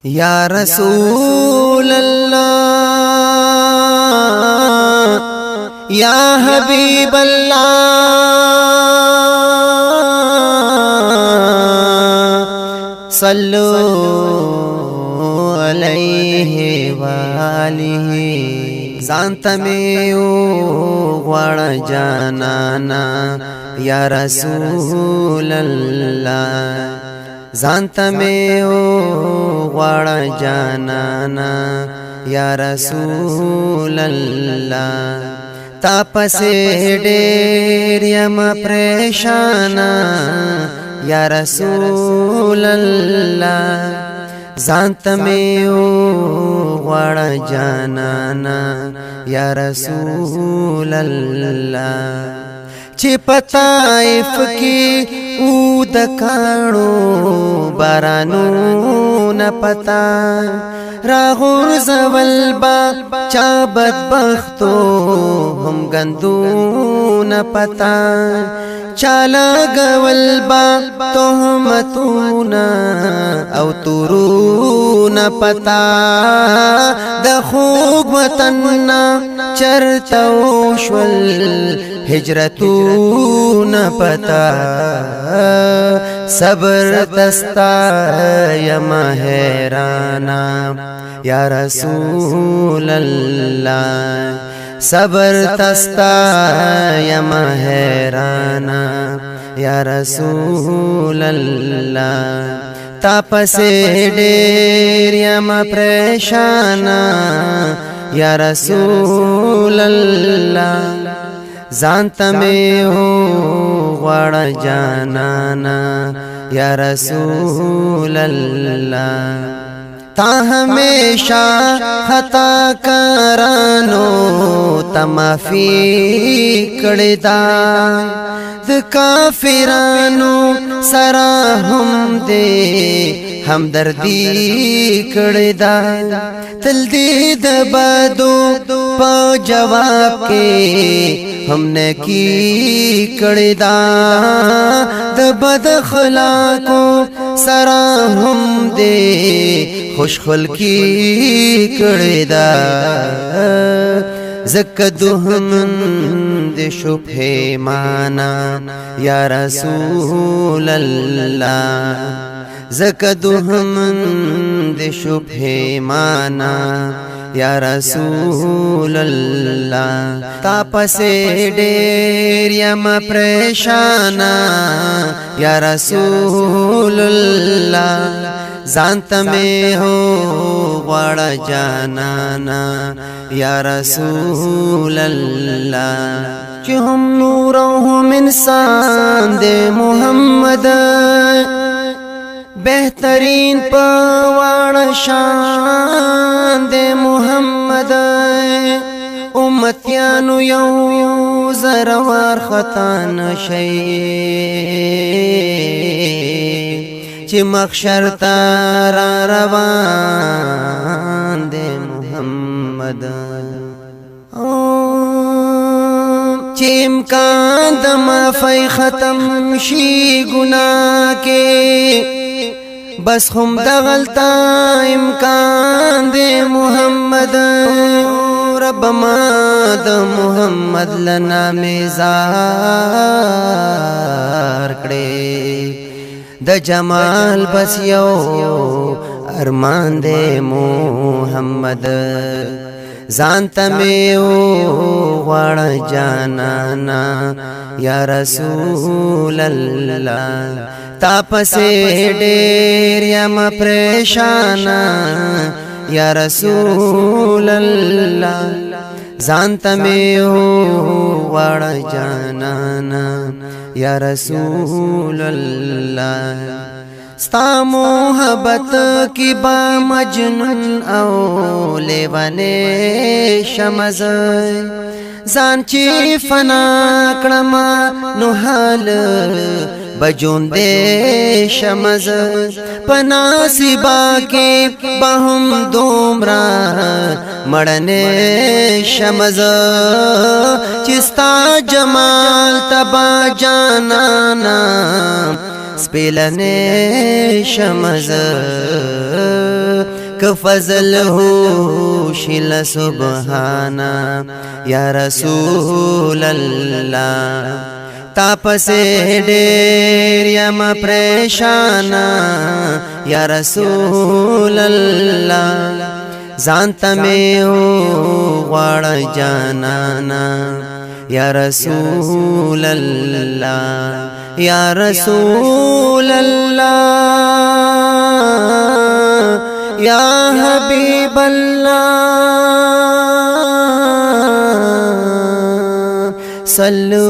یا رسول اللہ یا حبیب اللہ صلو علیہ وآلہ زانتا میو غوڑ جانانا یا رسول اللہ زانتا میو غوڑ جانانا یا رسول اللہ تا پسے ڈیر یم پریشانا یا رسول اللہ زانتا میو غوڑ جانانا یا رسول اللہ چی پتائف کی او دکانو بارانو نپتا راغور زول با چا بدبختو هم گندو نپتا چالا گول با تهمتونا او تورو نپتا دخوگ وطننا چرتو شول ہجرتو نپتا صبر تستا یما حیرانا یا رسول اللہ صبر تستا یما حیرانا یا رسول اللہ تاپسے ڈیر یما پریشانا یا رسول اللہ زانتا میں ہو غوڑ جانانا یا رسول اللہ تا ہمیشہ خطا کرانو تمافی کڑدا د کافرانو سرا ہم دے ہمدردی کڑدا تل دی دبادو پا جواب کے ہم نے کی کڑدا دبد خلاقو سرا ہم دے خوش خلقی کڑدا زکدو ہم دے شبہ مانا یا رسول اللہ زکدو ہم دے شبہ مانا یا رسول اللہ تاپسے ڈیر یم پریشانا یا رسول اللہ زانتا میں ہو غوڑ جانانا یا رسول اللہ چی ہم نورہم انسان دے محمد بہترین پواڑ شان دے محمد امتیانو یو زروار خطان شئی چی مخشر تارا روان دے محمد چی امکان دمافی ختم شی گناہ کے بس ہم دغلتا امکان دے محمد رب ما د محمد لنا میزار کڑے د جمال بس یو ارمان دے محمد زانتا میو غوڑ جانانا یا رسول اللہ تاپسے ڈیر یم پریشانا یا رسول اللہ زانتا میو غوڑ جانانا یا رسول اللہ ستا محبت کی با مجنون او لیوانے شمز زان چی فنا کڑما نحال بجون دے شمز پناسبا کے بہم دومرا مڑنے شمز چستا جمال تبا جانانا سپیلنے شمز که فضل ہو شل سبحانا یا رسول اللہ تا پسے ډیر یم پریشانا یا رسول اللہ زانتا میں غواړ جانانا یا رسول اللہ یا رسول اللہ یا حبیب اللہ صلو